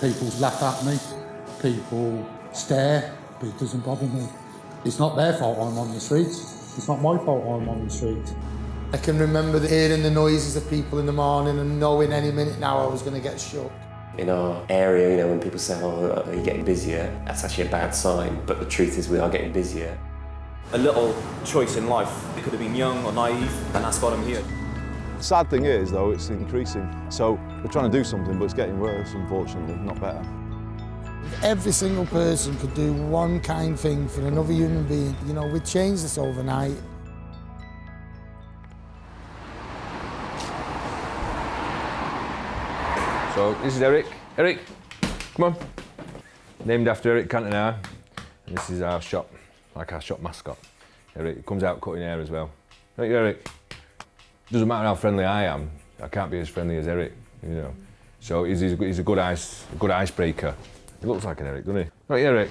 People laugh at me, people stare, but it doesn't bother me. It's not their fault I'm on the streets. It's not my fault I'm on the street. I can remember hearing the noises of people in the morning and knowing any minute now I was going to get shook. In our area, you know, when people say, oh, are you getting busier? That's actually a bad sign, but the truth is we are getting busier. A little choice in life. It could have been young or naive, and that's got them here. The sad thing is, though, it's increasing. So we're trying to do something, but it's getting worse, unfortunately, not better. If every single person could do one kind thing for another human being, you know, we'd change this overnight. So this is Eric. Eric, come on. Named after Eric Cantona, and this is our shop, like our shop mascot. Eric comes out cutting hair as well. Right, Eric. Doesn't matter how friendly I am, I can't be as friendly as Eric, you know. So he's a good icebreaker. He looks like an Eric, doesn't he? Right, Eric.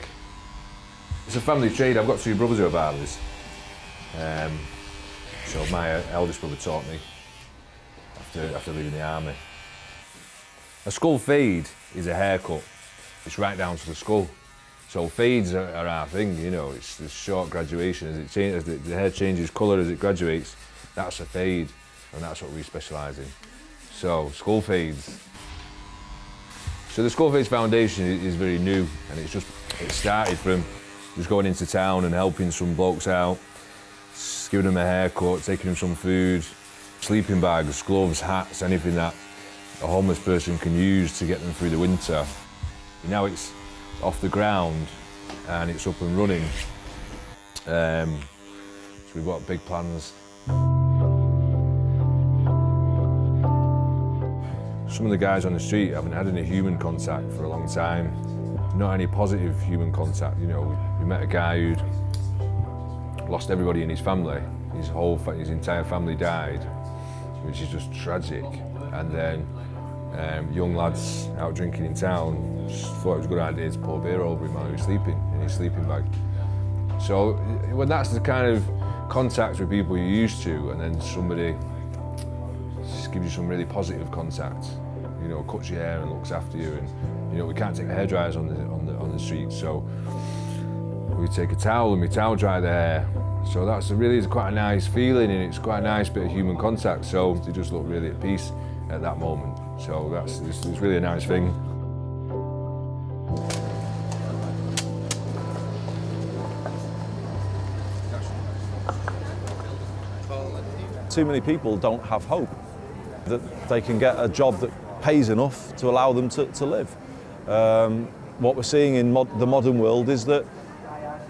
It's a family trade. I've got two brothers who are barbers. So my eldest brother taught me after leaving the army. A skull fade is a haircut. It's right down to the skull. So fades are our thing, you know. It's the short graduation as the hair changes colour as it graduates. That's a fade, and that's what we specialise in. So skull fades. So the Skullfades Foundation is very new, and it started from just going into town and helping some blokes out, giving them a haircut, taking them some food, sleeping bags, gloves, hats, anything that a homeless person can use to get them through the winter. Now it's off the ground and it's up and running. So we've got big plans. Some of the guys on the street haven't had any human contact for a long time. Not any positive human contact, you know. We met a guy who'd lost everybody in his family. His entire family died, which is just tragic. And then young lads out drinking in town just thought it was a good idea to pour beer over him while he was sleeping in his sleeping bag. So when that's the kind of contact with people you're used to, and then somebody just gives you some really positive contact, you know, cuts your hair and looks after you, and you know, we can't take the hairdryers on the street, so we take a towel and we towel dry the hair. So that's really quite a nice feeling, and it's quite a nice bit of human contact. So they just look really at peace at that moment. So it's really a nice thing. Too many people don't have hope that they can get a job that pays enough to allow them to live. What we're seeing in the modern world is that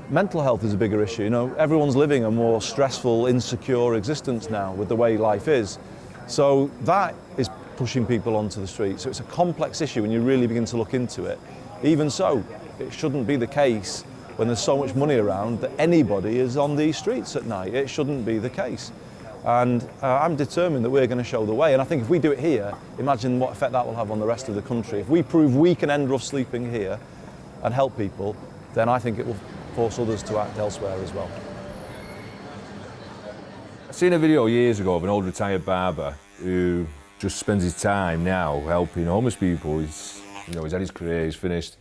mental health is a bigger issue. You know, everyone's living a more stressful, insecure existence now with the way life is. So that is pushing people onto the street. So it's a complex issue when you really begin to look into it. Even so, it shouldn't be the case when there's so much money around that anybody is on these streets at night. It shouldn't be the case. And I'm determined that we're going to show the way. And I think if we do it here, imagine what effect that will have on the rest of the country. If we prove we can end rough sleeping here and help people, then I think it will force others to act elsewhere as well. I seen a video years ago of an old retired barber who just spends his time now helping homeless people. He's had his career, he's finished,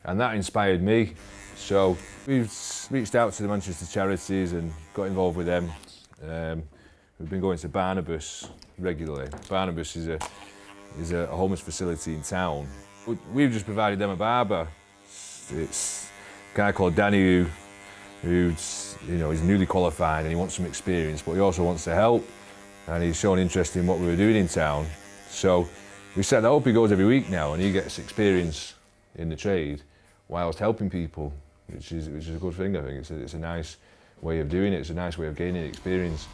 and that inspired me. So we've reached out to the Manchester charities and got involved with them. We've been going to Barnabas regularly. Barnabas is a homeless facility in town. We've just provided them a barber. It's a guy called Danny who's he's newly qualified and he wants some experience, but he also wants to help, and he's shown interest in what we were doing in town. So we set that up. He goes every week now, and he gets experience in the trade whilst helping people, which is a good thing. I think it's a nice way of doing it. It's a nice way of gaining experience.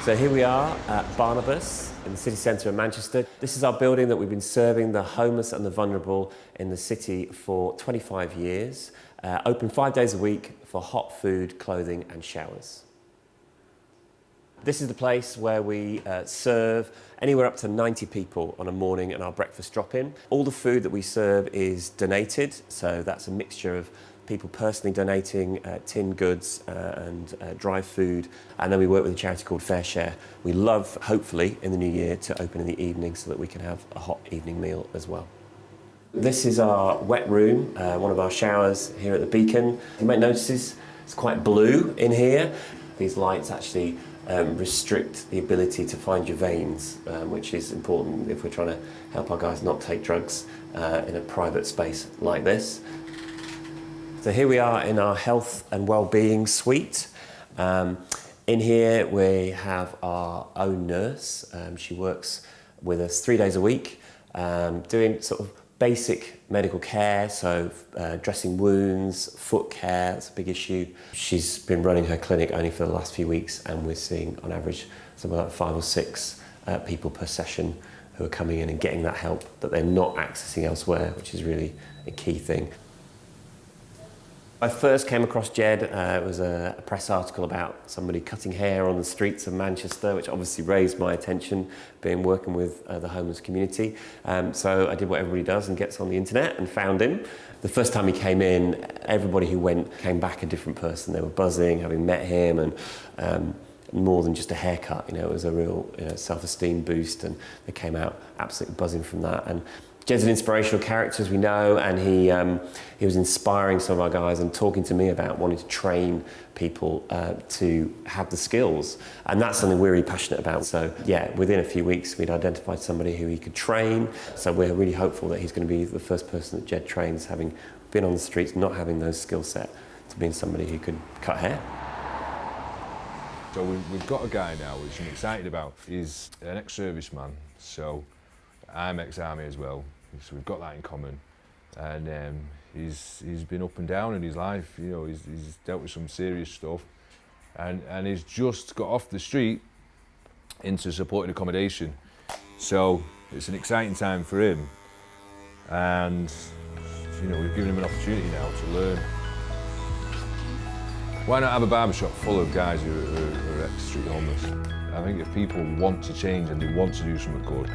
So here we are at Barnabas in the city centre of Manchester. This is our building that we've been serving the homeless and the vulnerable in the city for 25 years. Open 5 days a week for hot food, clothing and showers. This is the place where we serve anywhere up to 90 people on a morning and our breakfast drop-in. All the food that we serve is donated, so that's a mixture of people personally donating tinned goods and dry food, and then we work with a charity called Fair Share. We love, hopefully, in the new year to open in the evening so that we can have a hot evening meal as well. This is our wet room, one of our showers here at the Beacon. You might notice it's quite blue in here. These lights actually restrict the ability to find your veins, which is important if we're trying to help our guys not take drugs in a private space like this. So here we are in our health and well-being suite. In here we have our own nurse. She works with us 3 days a week, doing sort of basic medical care, so dressing wounds, foot care, that's a big issue. She's been running her clinic only for the last few weeks, and we're seeing on average something like 5 or 6 people per session who are coming in and getting that help that they're not accessing elsewhere, which is really a key thing. I first came across Jed, it was a press article about somebody cutting hair on the streets of Manchester, which obviously raised my attention, being working with the homeless community. So I did what everybody does and gets on the internet and found him. The first time he came in, everybody who went came back a different person. They were buzzing, having met him, and more than just a haircut. You know, it was a real self-esteem boost, and they came out absolutely buzzing from that. And Jed's an inspirational character, as we know, and he was inspiring some of our guys and talking to me about wanting to train people to have the skills, and that's something we're really passionate about. So yeah, within a few weeks we'd identified somebody who he could train, so we're really hopeful that he's going to be the first person that Jed trains, having been on the streets, not having those skill set, to being somebody who could cut hair. So we've got a guy now which I'm excited about. He's an ex-serviceman, so I'm ex-army as well, so we've got that in common. And he's been up and down in his life, you know, he's dealt with some serious stuff, and he's just got off the street into supported accommodation. So it's an exciting time for him, and you know, we've given him an opportunity now to learn. Why not have a barbershop full of guys who are ex-street homeless? I think if people want to change and they want to do something good,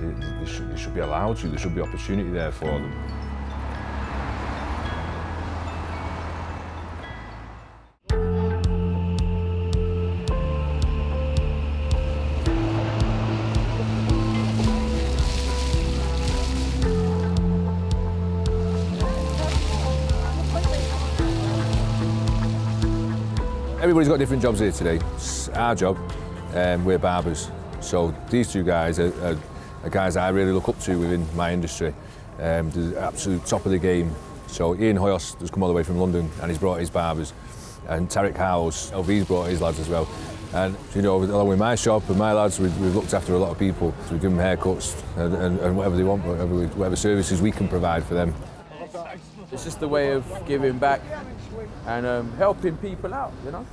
they should be allowed to, there should be opportunity there for them. Everybody's got different jobs here today. It's our job, we're barbers. So these two guys are guys I really look up to within my industry. The absolute top of the game. So Ian Hoyos has come all the way from London and he's brought his barbers. And Tarek Howes, he's brought his lads as well. And you know, along with my shop and my lads, we've looked after a lot of people. So we give them haircuts and whatever they want, whatever services we can provide for them. It's just a way of giving back and helping people out, you know.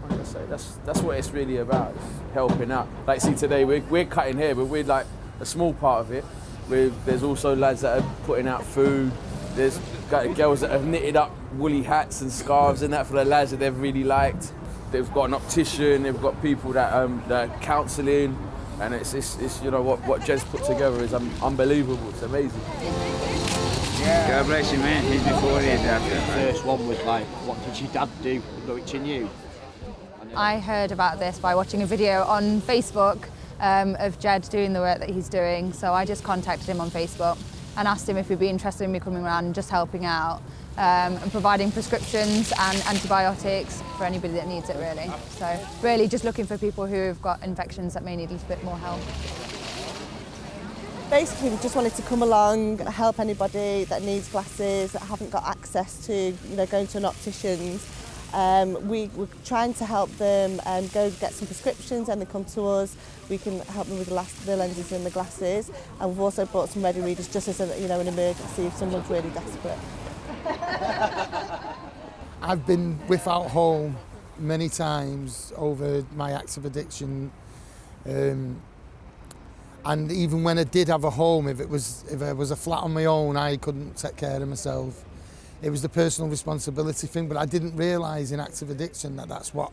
Like I say, that's what it's really about, it's helping out. Like, see, today we're cutting hair, but we're like a small part of it. There's also lads that are putting out food. There's girls that have knitted up woolly hats and scarves and that for the lads that they've really liked. They've got an optician. They've got people that are counselling, and it's you know what Jed's put together is unbelievable. It's amazing. Yeah. God bless you, man. He's before, he's after. The first one was like, what did your dad do? Which you knew. I heard about this by watching a video on Facebook of Jed doing the work that he's doing. So I just contacted him on Facebook and asked him if he'd be interested in me coming around and just helping out and providing prescriptions and antibiotics for anybody that needs it, really. So really just looking for people who've got infections that may need a little bit more help. Basically, we just wanted to come along and help anybody that needs glasses, that haven't got access to, you know, going to an optician's. We're trying to help them go get some prescriptions, and they come to us. We can help them with the lenses and the glasses, and we've also brought some ready readers just as an emergency if someone's really desperate. I've been without home many times over my active addiction. And even when I did have a home, if I was a flat on my own, I couldn't take care of myself. It was the personal responsibility thing, but I didn't realise in active addiction that that's what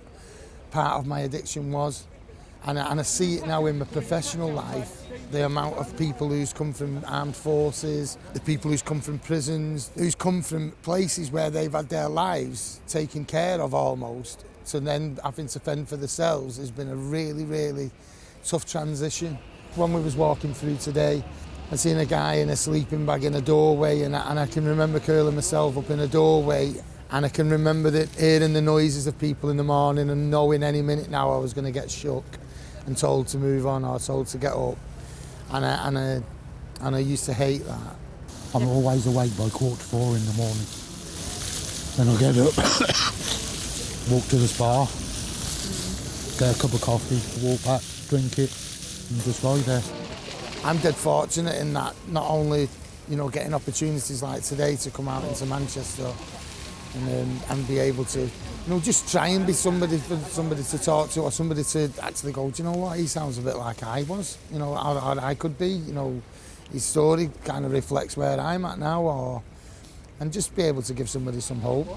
part of my addiction was. And I see it now in my professional life, the amount of people who's come from armed forces, the people who's come from prisons, who's come from places where they've had their lives taken care of almost, so then having to fend for themselves has been a really, really tough transition. When we was walking through today, I seen a guy in a sleeping bag in a doorway, and I can remember curling myself up in a doorway, and I can remember hearing the noises of people in the morning and knowing any minute now I was going to get shook and told to move on or told to get up, and I used to hate that. I'm always awake by 4:15 in the morning. Then I'll get up, walk to the spa, get a cup of coffee, walk back, drink it, and just lie there. I'm dead fortunate in that, not only, you know, getting opportunities like today to come out into Manchester and be able to, you know, just try and be somebody for somebody to talk to, or somebody to actually go, do you know what, he sounds a bit like I was, you know, or I could be, you know, his story kind of reflects where I'm at now, and just be able to give somebody some hope.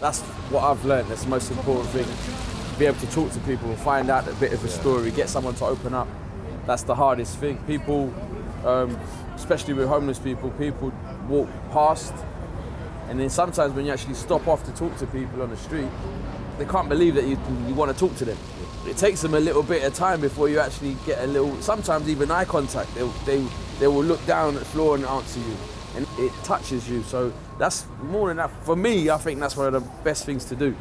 That's what I've learned, that's the most important thing. Be able to talk to people, find out a bit of a story, get someone to open up. That's the hardest thing. People, especially with homeless people walk past, and then sometimes when you actually stop off to talk to people on the street, they can't believe that you want to talk to them. It takes them a little bit of time before you actually get a little, sometimes even eye contact. They will look down at the floor and answer you, and it touches you. So that's more than that. For me, I think that's one of the best things to do.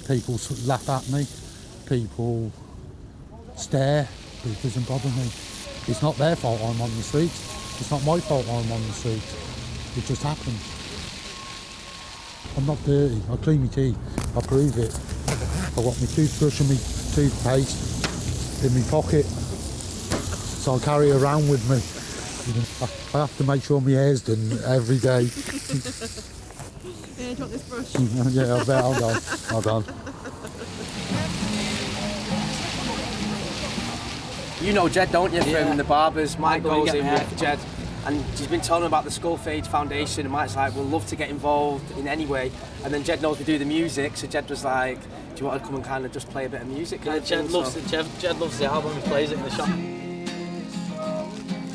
People laugh at me, people stare, but it doesn't bother me. It's not their fault I'm on the street. It's not my fault I'm on the street. It just happened. I'm not dirty. I clean my teeth. I prove it. I've got my toothbrush and my toothpaste in my pocket, so I carry it around with me. I have to make sure my hair's done every day. Yeah, do you want this brush? Yeah, I bet. Hold on. You know Jed, don't you, from the barbers? Mike goes in with Jed, and he's been telling him about the Skullfades Foundation, and Mike's like, we'll love to get involved in any way. And then Jed knows we do the music, so Jed was like, do you want to come and kind of just play a bit of music? Yeah, Jed loves the album, he plays it in the shop.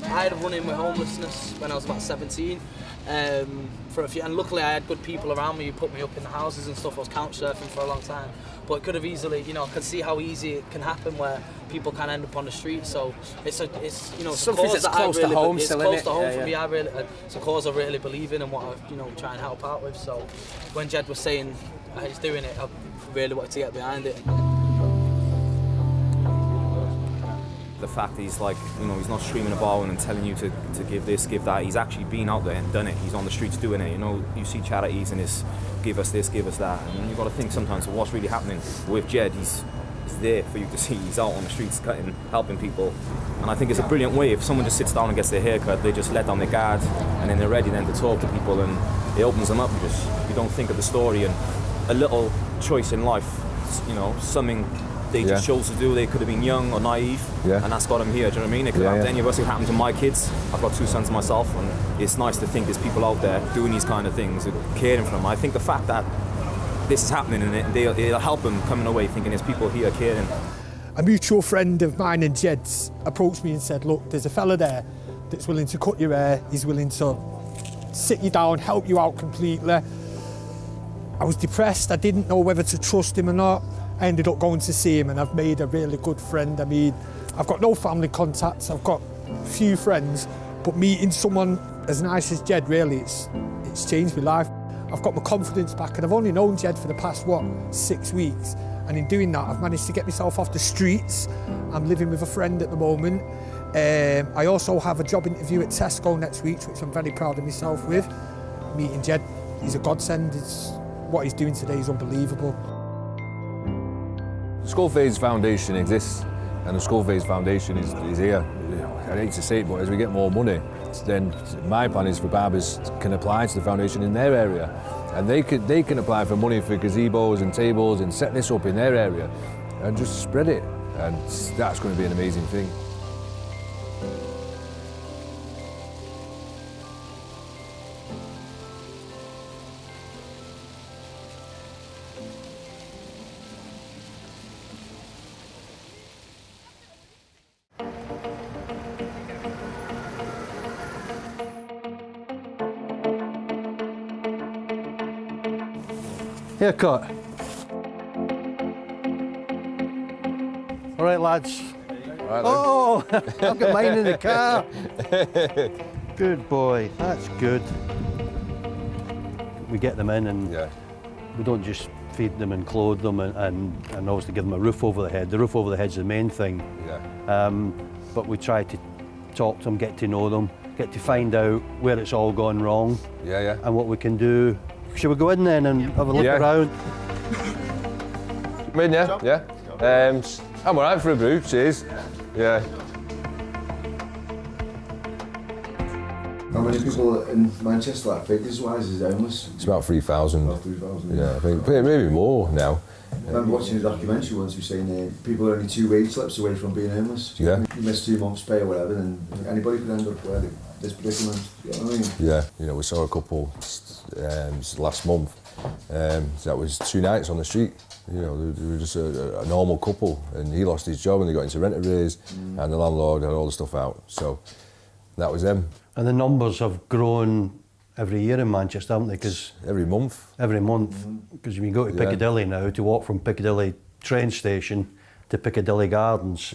I had a run-in with homelessness when I was about 17. For a few, and luckily I had good people around me who put me up in the houses and stuff. I was couch surfing for a long time, but it could have easily, you know, I can see how easy it can happen where people can end up on the street. So it's you know, something that's close to home. It's close to home for me. It's a cause I really believe in and what I, you know, try and help out with. So when Jed was saying he's doing it, I really wanted to get behind it. The fact that he's like, you know, he's not streaming about and telling you to give this, give that. He's actually been out there and done it. He's on the streets doing it. You know, you see charities and it's give us this, give us that. And you've got to think sometimes of what's really happening. With Jed, he's there for you to see. He's out on the streets cutting, helping people. And I think it's a brilliant way. If someone just sits down and gets their hair cut, they just let down their guard and then they're ready then to talk to people, and it opens them up because you don't think of the story and a little choice in life, you know, something they just chose to do. They could have been young or naive, and that's got them here. Do you know what I mean? It could happen to any of us. It happened to my kids. I've got 2 sons myself, and it's nice to think there's people out there doing these kind of things, caring for them. I think the fact that this is happening and it'll help them coming away thinking there's people here caring. A mutual friend of mine and Jed's approached me and said, look, there's a fella there that's willing to cut your hair. He's willing to sit you down, help you out completely. I was depressed. I didn't know whether to trust him or not. I ended up going to see him, and I've made a really good friend. I mean, I've got no family contacts, I've got a few friends, but meeting someone as nice as Jed, really, it's changed my life. I've got my confidence back, and I've only known Jed for the past, 6 weeks, and in doing that, I've managed to get myself off the streets. I'm living with a friend at the moment. I also have a job interview at Tesco next week, which I'm very proud of myself with. Meeting Jed, he's a godsend. What he's doing today is unbelievable. The Skullfades Foundation exists, and the Skullfades Foundation is here. I hate to say it, but as we get more money, then my plan is for barbers can apply to the foundation in their area, and they can apply for money for gazebos and tables and set this up in their area and just spread it, and that's going to be an amazing thing. haircut. All right, lads. Oh, I've got mine in the car. Good boy, that's good. We get them in and we don't just feed them and clothe them and obviously give them a roof over the head. The roof over the head's the main thing. But we try to talk to them, get to know them, get to find out where it's all gone wrong and what we can do. Should we go in then and have a look around? Come in, yeah? I'm all right for a brew, cheers. Yeah. How many people in Manchester, like figures-wise, is homeless? It's about 3,000. About 3,000. Yeah, I think maybe more now. I remember watching a documentary once, you were saying people are only 2 wage slips away from being homeless. Yeah. You miss 2 months' pay or whatever, and anybody could end up where this predicament. You know what I mean? Yeah, you know, we saw a couple last month that was 2 nights on the street. You know, they were just a normal couple, and he lost his job and they got into rent arrears, and the landlord had all the stuff out. So that was them. And the numbers have grown every year in Manchester, haven't they? Cause every month. Every month. Because when you go to Piccadilly now, to walk from Piccadilly train station to Piccadilly Gardens,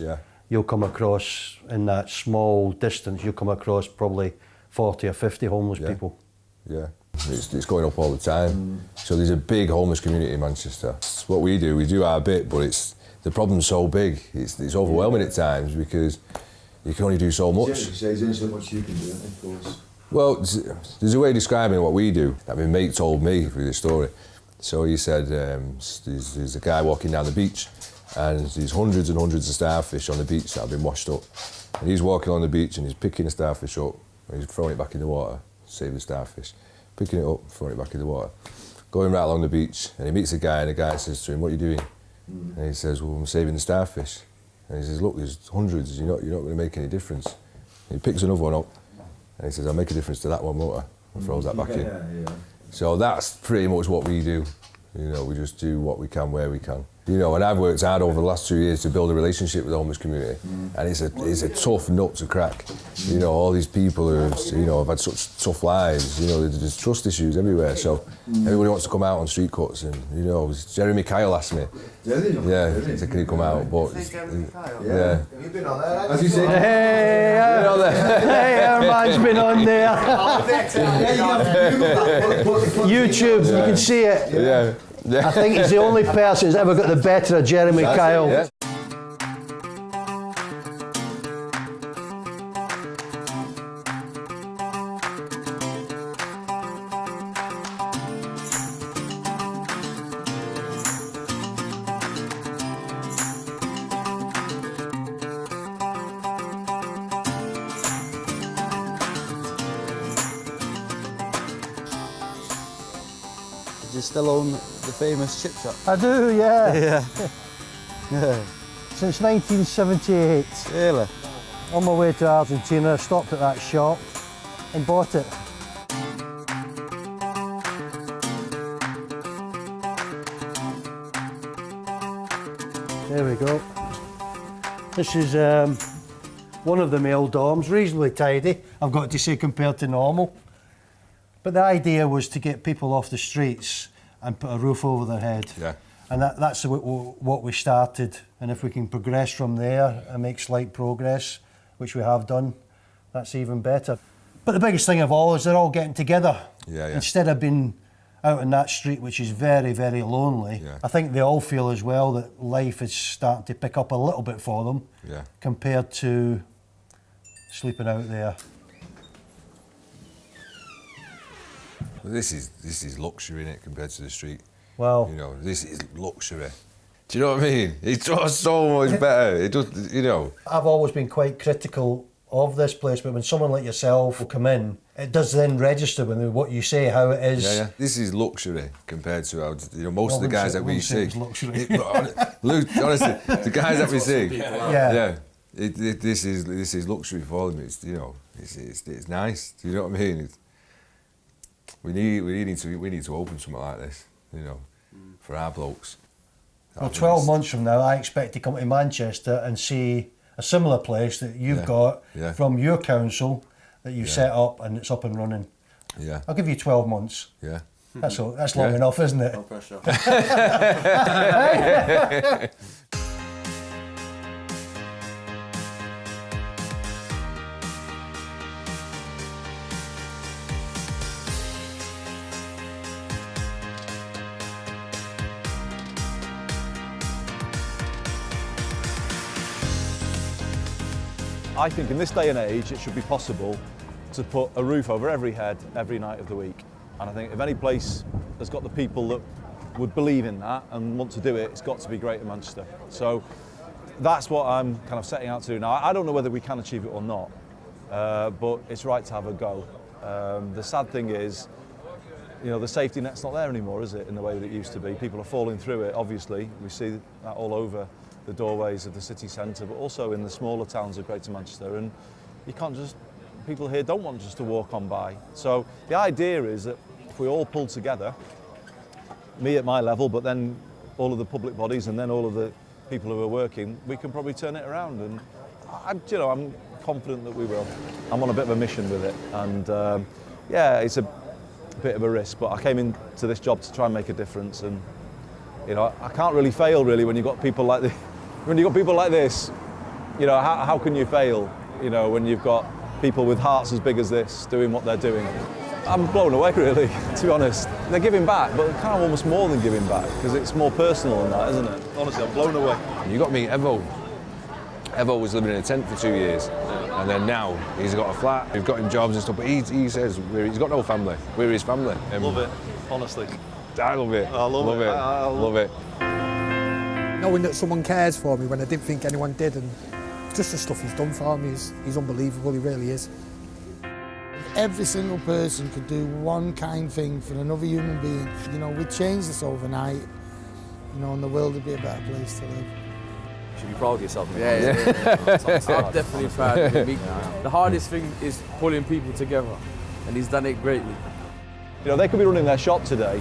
you'll come across, in that small distance, you'll come across probably 40 or 50 homeless people. Yeah. It's going up all the time. So there's a big homeless community in Manchester. It's what we do our bit, but the problem's so big, it's overwhelming at times because you can only do so much. There's only so much you can do, of course. Well, there's a way of describing what we do that my mate told me through this story. So he said there's a guy walking down the beach and there's hundreds and hundreds of starfish on the beach that have been washed up. And he's walking on the beach and he's picking the starfish up and he's throwing it back in the water, save the starfish. Picking it up, throwing it back in the water. Going right along the beach and he meets a guy and the guy says to him, "What are you doing?" And he says, "Well, I'm saving the starfish." And he says, "Look, there's hundreds, you're not going to make any difference." And he picks another one up and he says, "I'll make a difference to that one, won't I?" And throws that back in. So that's pretty much what we do. You know, we just do what we can where we can. You know, and I've worked hard over the last 2 years to build a relationship with the homeless community, and it's a tough nut to crack. You know, all these people who have had such tough lives. You know, there's trust issues everywhere. So everybody wants to come out on street cuts, and you know, Jeremy Kyle asked me. Yeah, can he come out? But yeah. You've been on there, as you say. Hey, our man's been on there. YouTube, you can see it. Yeah. I think he's the only person who's ever got the better of Jeremy Kyle. Do you still own the famous chip shop? I do, yeah. Yeah. Since 1978. Really? On my way to Argentina, I stopped at that shop and bought it. There we go. This is one of the male dorms, reasonably tidy, I've got to say, compared to normal. But the idea was to get people off the streets and put a roof over their head. Yeah. And that's what we started. And if we can progress from there and make slight progress, which we have done, that's even better. But the biggest thing of all is they're all getting together. Yeah. Instead of being out in that street, which is very, very lonely, I think they all feel as well that life is starting to pick up a little bit for them compared to sleeping out there. This is luxury, innit, compared to the street. Well, you know, this is luxury. Do you know what I mean? It's just so much better. It does, you know. I've always been quite critical of this place, but when someone like yourself will come in, it does then register with what you say, how it is. Yeah. This is luxury compared to most of the guys that we see. Luxury. Luke, honestly, the guys that we see. This is luxury for them. It's it's nice. Do you know what I mean? We need to open something like this, you know, for our blokes. Well, 12 months from now, I expect to come to Manchester and see a similar place that you've got from your council that you've set up and it's up and running. Yeah. I'll give you 12 months. Yeah. That's long enough, isn't it? No pressure. I think in this day and age it should be possible to put a roof over every head every night of the week. And I think if any place has got the people that would believe in that and want to do it, it's got to be Greater Manchester. So that's what I'm kind of setting out to do now. I don't know whether we can achieve it or not, but it's right to have a go. The sad thing is, you know, the safety net's not there anymore, is it, in the way that it used to be? People are falling through it, obviously. We see that all over the doorways of the city centre, but also in the smaller towns of Greater Manchester. And you can't just, people here don't want just to walk on by. So the idea is that if we all pull together, me at my level, but then all of the public bodies and then all of the people who are working, we can probably turn it around. And I'm confident that we will. I'm on a bit of a mission with it, and yeah, it's a bit of a risk, but I came into this job to try and make a difference. And you know, I can't really fail really when you've got people like this. When you've got people like this, you know, how can you fail? You know, when you've got people with hearts as big as this doing what they're doing. I'm blown away really, to be honest. They're giving back, but kind of almost more than giving back, because it's more personal than that, isn't it? Honestly, I'm blown away. You got to meet Evo. Evo was living in a tent for 2 years, and then now he's got a flat, we've got him jobs and stuff, but he says he's got no family. We're his family. Love it, honestly. I love it. I love it. I love it. Knowing that someone cares for me when I didn't think anyone did, and just the stuff he's done for me, he's unbelievable, he really is. If every single person could do one kind thing for another human being, you know, we'd change this overnight, you know, and the world would be a better place to live. You should be proud of yourself, mate. Yeah. I'm definitely proud of him. The hardest thing is pulling people together, and he's done it greatly. You know, they could be running their shop today,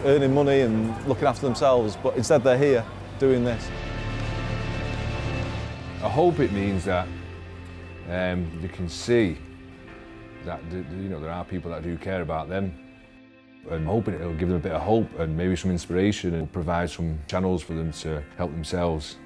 earning money and looking after themselves, but instead they're here doing this. I hope it means that they can see that you know, there are people that do care about them. I'm hoping it'll give them a bit of hope and maybe some inspiration and provide some channels for them to help themselves.